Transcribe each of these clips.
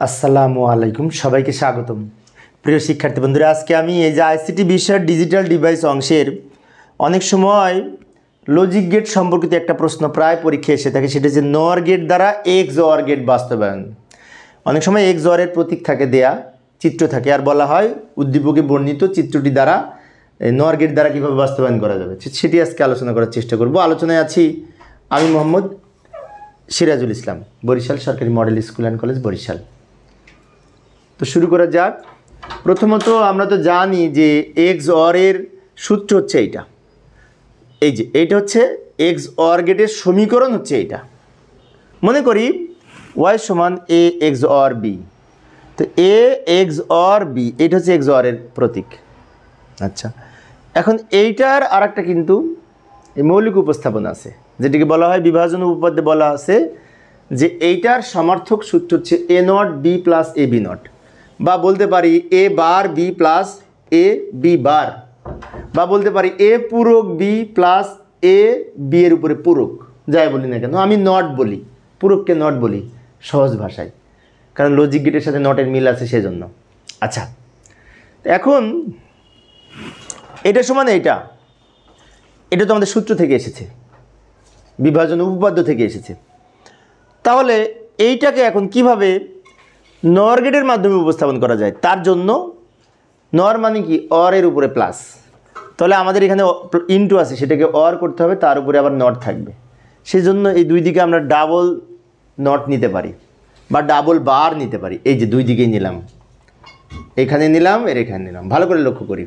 আসসালামু আলাইকুম, সবাইকে স্বাগতম। প্রিয় শিক্ষার্থী বন্ধুরা, আজকে আমি এই যে আইসিটি বিষয়ের ডিজিটাল ডিভাইস অংশের অনেক সময় লজিক গেট সম্পর্কিত একটা প্রশ্ন প্রায় পরীক্ষায় এসে থাকে, সেটা যে নর গেট দ্বারা এক্স অর গেট বাস্তবায়ন। অনেক সময় এক্স অরের প্রতীক থাকে, দেয়া চিত্র থাকে, আর বলা হয় উদ্দীপকে বর্ণিত চিত্রটি দ্বারা নর গেট দ্বারা কীভাবে বাস্তবায়ন করা যাবে, সেটি আজকে আলোচনা করার চেষ্টা করব। আলোচনায় আছি আমি মোহাম্মদ সিরাজুল ইসলাম, বরিশাল সরকারি model school and college, Barishal. তো শুরু করা যাক। প্রথমত আমরা তো জানি যে এক্স অরের সূত্র হচ্ছে এইটা, এই যে এইটা হচ্ছে এক্স অর গেটের সমীকরণ হচ্ছে এইটা। মনে করি ওয়াই সমান এ এক্স অর বি, তো এ এক্স অর বি এটা হচ্ছে এক্স অরের প্রতীক। আচ্ছা, এখন এইটার আর একটা কিন্তু মৌলিক উপস্থাপন আছে, যেটিকে বলা হয় বিভাজন উপপাদ্যে বলা আছে যে এইটার সমার্থক সূত্র হচ্ছে A not B plus A B not, বা বলতে পারি A bar B plus A B bar, বা বলতে পারি এ পূরক বি প্লাস এ বি এর উপরে পূরক, যাই বলি না কেন। আমি নট বলি, পূরককে নট বলি সহজ ভাষায়, কারণ লজিক গেটের সাথে নটের মিল আছে সেজন্য। আচ্ছা, এখন এটা সমান এইটা, এটা তো আমাদের সূত্র থেকে এসেছে, বিভাজন উপপাদ্য থেকে এসেছে। তাহলে এইটাকে এখন কিভাবে নর গেটের মাধ্যমে উপস্থাপন করা যায়, তার জন্য নর মানে কি অর এর উপরে প্লাস, তাহলে আমাদের এখানে ইনটু আছে, সেটাকে অর করতে হবে, তার উপরে আবার নট থাকবে। সেই জন্য এই দুই দিকে আমরা ডাবল নট নিতে পারি বা ডাবল বার নিতে পারি। এই যে দুই দিকেই নিলাম, এখানে নিলাম, এর এখানে নিলাম। ভালো করে লক্ষ্য করি,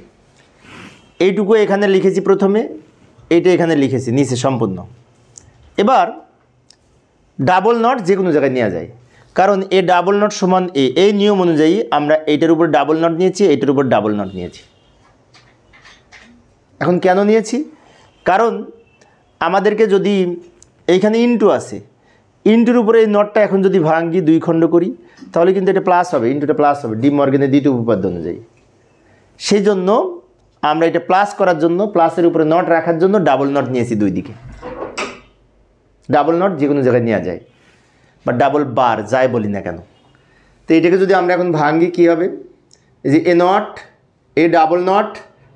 এইটুকু এখানে লিখেছি প্রথমে, এইটা এখানে লিখেছি নিচে সম্পূর্ণ। এবার ডাবল নট যে কোনো জায়গায় নেওয়া যায়, কারণ এ ডাবল নট সমান এ, এই নিয়ম অনুযায়ী আমরা এইটার উপর ডাবল নট নিয়েছি, এইটার উপর ডাবল নট নিয়েছি। এখন কেন নিয়েছি? কারণ আমাদেরকে যদি এইখানে ইনটু আছে, ইনটুর উপরে এই নটটা এখন যদি ভাঙি, দুই খণ্ড করি, তাহলে কিন্তু এটা প্লাস হবে, ইনটুটা প্লাস হবে ডি মর্গেনের দ্বিতীয় উপপাদ্য অনুযায়ী। সেই জন্য আমরা এটা প্লাস করার জন্য, প্লাসের উপরে নট রাখার জন্য ডাবল নট নিয়েছি দুই দিকে। ডাবল নট যে কোনো জায়গায় নেওয়া যায়, বা ডাবল বার যাই বলি না কেন। তো এটাকে যদি আমরা এখন ভাঙি, কী হবে? এই যে A not, A double not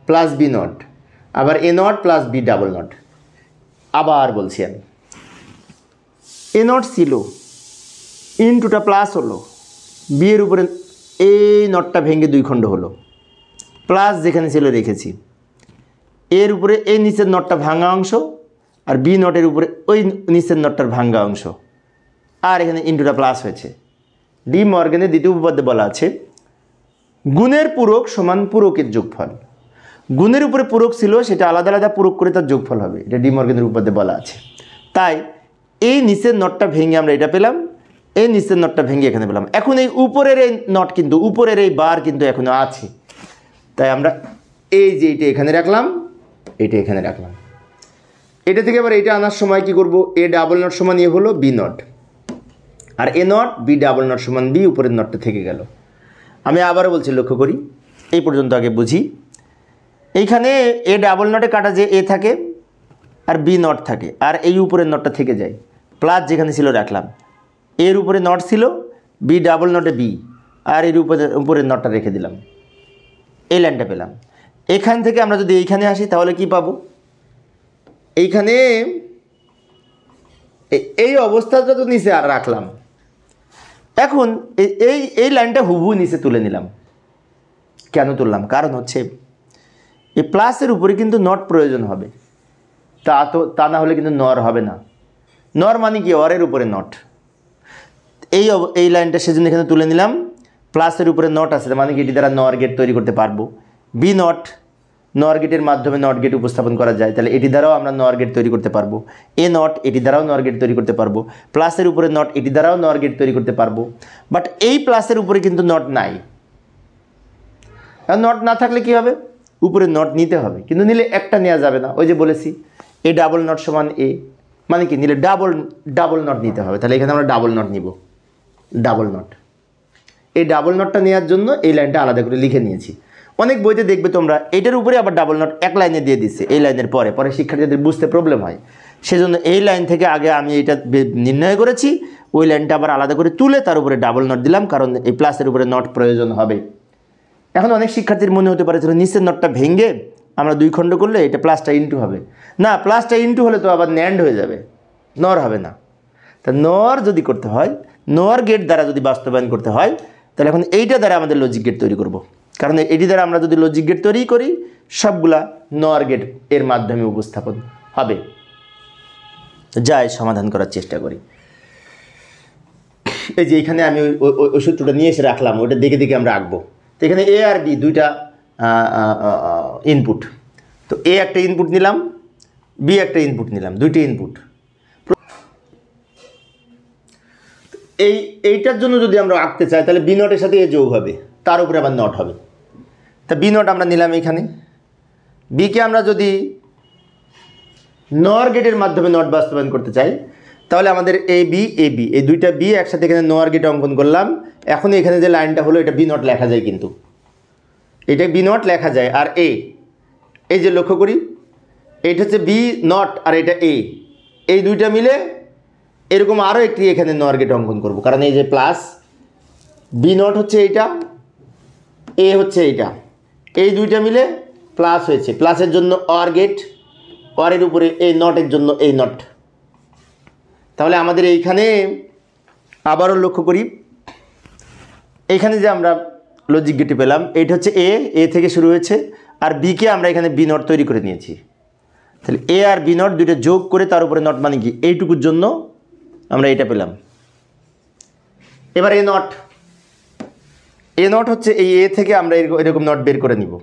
plus B not, আবার A not plus B double not. আবার বলছি আমি, এ নট ছিল, ইনটুটা প্লাস হলো, বি এর উপরে এই নটটা ভেঙে দুই খণ্ড হলো, প্লাস যেখানে ছিল রেখেছি, এর উপরে এই নিচের নটটা ভাঙা অংশ, আর বি নটের উপরে ওই নিচের নটটার ভাঙা অংশ, আর এখানে ইনটুটা প্লাস হয়েছে। ডি মর্গেনের দ্বিতীয় উপপাদ্যে বলা আছে গুণের পূরক সমান পূরকের যোগফল। গুণের উপরে পূরক ছিল, সেটা আলাদা আলাদা পূরক করে তার যোগফল হবে, এটা ডি মর্গেনের উপপাদ্যে বলা আছে। তাই এই নিচের নটটা ভেঙে আমরা এটা পেলাম, এই নিচের নটটা ভেঙে এখানে পেলাম। এখন এই উপরের এই নট কিন্তু, উপরের এই বার কিন্তু এখনও আছে, তাই আমরা এই যে এটা এখানে রাখলাম, এটা এখানে রাখলাম। এটা থেকে আবার এটা আনার সময় কি করব? এ ডাবল নট সমান এ হলো বি নট, আর A not B double not সমান বি, উপরের নটটা থেকে গেল। আমি আবারও বলছি, লক্ষ্য করি, এই পর্যন্ত আগে বুঝি। এইখানে এ ডাবল নটে কাটা যে এ থাকে আর বি নট থাকে, আর এই উপরের নটটা থেকে যায়, প্লাস যেখানে ছিল রাখলাম, এর উপরে নট ছিল, বি ডাবল নটে বি, আর এর উপরের নটটা রেখে দিলাম, এই লাইনটা পেলাম। এখান থেকে আমরা যদি এইখানে আসি তাহলে কি পাবো? এইখানে এই অবস্থাটা তো নিচে আর রাখলাম, এখন এই লাইনটা হুবহু নিচে তুলে নিলাম। কেন তুললাম? কারণ হচ্ছে এই প্লাসের উপরে কিন্তু নট প্রয়োজন হবে, তা না হলে কিন্তু নর হবে না। নর মানে কি? অরের উপরে নট। এই লাইনটা সেজন্য এখানে তুলে নিলাম, প্লাসের উপরে নট আছে, মানে কি এটি দ্বারা নর গেট তৈরি করতে পারবো। বি নট, নর গেটের মাধ্যমে নট গেট উপস্থাপন করা যায়, তাহলে এটি দ্বারাও আমরা নর গেট তৈরি করতে পারবো। এ নট, এটি দ্বারাও নর গেট তৈরি করতে পারবো। প্লাসের উপরে নট, এটি দ্বারাও নর গেট তৈরি করতে পারবো। বাট এই প্লাসের উপরে কিন্তু নট নাই। নট না থাকলে কি হবে? উপরে নট নিতে হবে, কিন্তু নিলে একটা নেওয়া যাবে না। ওই যে বলেছি এ ডাবল নট সমান এ, মানে কি নিলে ডাবল নট নিতে হবে। তাহলে এখানে আমরা ডাবল নট নিব, ডাবল নট। এই ডাবল নটটা নেওয়ার জন্য এই লাইনটা আলাদা করে লিখে নিয়েছি। অনেক বইতে দেখবে তোমরা এটার উপরে আবার ডাবল নট এক লাইনে দিয়ে দিচ্ছে, এই লাইনের পরে শিক্ষার্থীদের বুঝতে প্রবলেম হয়। সেজন্য এই লাইন থেকে আগে আমি এটা নির্ণয় করেছি, ওই লাইনটা আবার আলাদা করে তুলে তার উপরে ডাবল নট দিলাম, কারণ এই প্লাসের উপরে নট প্রয়োজন হবে। এখন অনেক শিক্ষার্থীর মনে হতে পারে যে নিচের নটটা ভেঙে আমরা 2 খণ্ড করলে এটা প্লাসটা ইনটু হবে। না, প্লাসটা ইনটু হলে তো আবার ন্যান্ড হয়ে যাবে, নর হবে না। তা নর যদি করতে হয়, নর গেট দ্বারা যদি বাস্তবায়ন করতে হয়, তাহলে এখন এইটা দ্বারা আমাদের লজিক গেট তৈরি করব। কারণ এটি দ্বারা আমরা যদি লজিক গেট তৈরি করি, সবগুলা নর গেট এর মাধ্যমে উপস্থাপন হবে। যাই সমাধান করার চেষ্টা করি। এই যে এখানে আমি ওই সূত্রটা নিয়ে এসে রাখলাম, ওটা দেখে দেখে আমরা আঁকবো। তো এখানে এ আর বি দুইটা ইনপুট, তো এ একটা ইনপুট নিলাম, বি একটা ইনপুট নিলাম, দুইটি ইনপুট। এইটার জন্য যদি আমরা আঁকতে চাই তাহলে বি নটের সাথে এ যোগ হবে, তার উপরে আবার নট হবে। তা বি নট আমরা নিলাম এখানে, বিকে আমরা যদি নর গেটের মাধ্যমে নট বাস্তবায়ন করতে চাই তাহলে আমাদের এ বি এই দুইটা বি একসাথে এখানে নর গেট অঙ্কন করলাম। এখন এখানে যে লাইনটা হলো এটা বি নট লেখা যায়, কিন্তু এটা বি নট লেখা যায়। আর এই যে লক্ষ্য করি, এইটা হচ্ছে বি নট আর এটা এই দুইটা মিলে এরকম আরও একটি এখানে নর গেট অঙ্কন করব, কারণ এই যে প্লাস বি নট হচ্ছে এইটা, এ হচ্ছে এইটা, এই দুইটা মিলে প্লাস হয়েছে, প্লাসের জন্য অর গেট, অরের উপরে এই নটের জন্য এই নট। তাহলে আমাদের এইখানে আবারও লক্ষ্য করি, এইখানে যে আমরা লজিক গেটে পেলাম, এইটা হচ্ছে এ থেকে শুরু হয়েছে, আর বিকে আমরা এখানে বি নট তৈরি করে নিয়েছি। তাহলে এ আর বি নট দুইটা যোগ করে তার উপরে নট মানে কি, এইটুকুর জন্য আমরা এটা পেলাম। এবার এ নট হচ্ছে এই এ থেকে আমরা এরকম নট বের করে নিব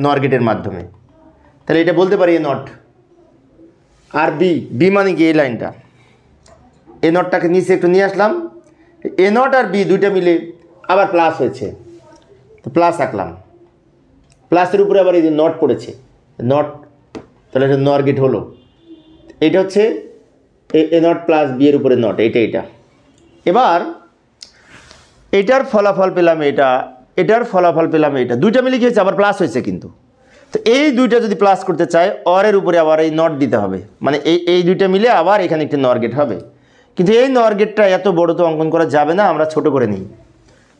নর গেটের মাধ্যমে। তাহলে এটা বলতে পারি এ নট। আর বি মানে কি এই লাইনটা, এ নটটাকে নিচে একটু নিয়ে আসলাম, এ নট আর বি দুইটা মিলে আবার প্লাস হয়েছে, তো প্লাস আঁকলাম, প্লাসের উপরে আবার এই যে নট পড়েছে, নট, তাহলে এটা নর গেট হলো। এটা হচ্ছে এ নট প্লাস বি এর উপরে নট, এটা। এবার এটার ফলাফল পেলাম এটার ফলাফল পেলাম এটা, দুইটা মিলে কি হয়েছে, আবার প্লাস হয়েছে। কিন্তু তো এই দুইটা যদি প্লাস করতে চাই, অরের উপরে আবার এই নট দিতে হবে, মানে এই দুইটা মিলে আবার এখানে একটি নর গেট হবে। কিন্তু এই নর গেটটা এত বড় তো অঙ্কন করা যাবে না, আমরা ছোট করে নিই,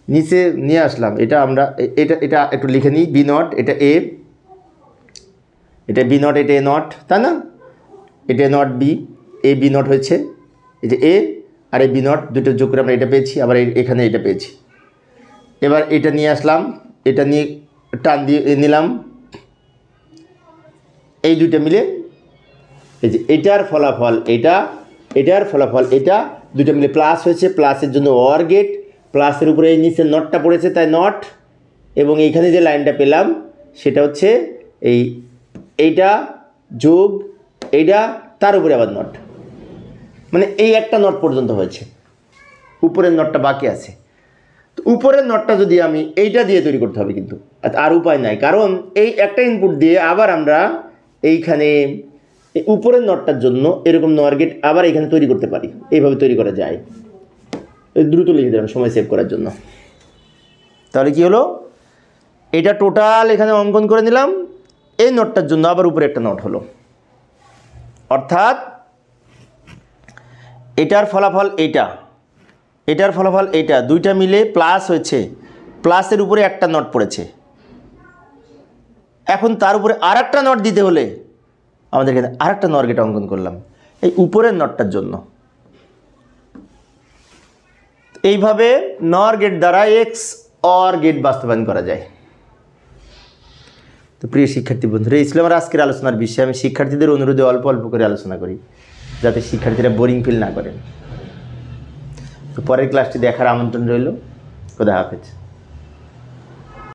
নিচে নিয়ে আসলাম। এটা আমরা এটা একটু লিখে নিই, বি নট এটা এ, এটা বি নট এটা এ নট, তাই না? এটা not B, A B not হয়েছে, এই যে এ আর এই বি নট দুটো যোগ করে আমরা এটা পেয়েছি, আবার এখানে এটা পেয়েছি। এবার এটা নিয়ে আসলাম, এটা নিয়ে টান দিয়ে নিলাম, এই দুইটা মিলে এই যে এটার ফলাফল এটার ফলাফল এটা, দুইটা মিলে প্লাস হয়েছে, প্লাসের জন্য অর গেট, প্লাসের উপরে এই নিচে নটটা পড়েছে তাই নট, এবং এইখানে যে লাইনটা পেলাম সেটা হচ্ছে এইটা যোগ এইটা, তার উপরে আবার নট, মানে এই একটা নট পর্যন্ত হয়েছে, উপরের নটটা বাকি আছে। তো উপরের নটটা যদি আমি এইটা দিয়ে তৈরি করতে হবে, কিন্তু আর উপায় নাই, কারণ এই একটা ইনপুট দিয়ে আবার আমরা এইখানে উপরের নটটার জন্য এরকম নর গেট আবার এখানে তৈরি করতে পারি, এইভাবে তৈরি করা যায়। দ্রুত লিখে দিলাম সময় সেভ করার জন্য। তাহলে কি হলো, এটা টোটাল এখানে অঙ্কন করে নিলাম, এই নটটার জন্য আবার উপরে একটা নট হলো, অর্থাৎ এটার ফলাফল এটার ফলাফল এটা, দুইটা মিলে প্লাস হয়েছে, প্লাসের উপরে একটা নট পড়েছে। এখন তার উপরে আর একটা নট দিতে হলে আমাদের এখানে আর একটা নর গেট অঙ্কন করলাম এই উপরের নটটার জন্য। এইভাবে নর গেট দ্বারা এক্স অর গেট বাস্তবায়ন করা যায়। তো প্রিয় শিক্ষার্থী বন্ধুরা, এই ছিল আমার আজকের আলোচনার বিষয়। আমি শিক্ষার্থীদের অনুরোধে অল্প অল্প করে আলোচনা করি, যাতে শিক্ষার্থীরা বোরিং ফিল না করেন। তো পরের ক্লাসটি দেখার আমন্ত্রণ রইল। খোদা হাফেজ।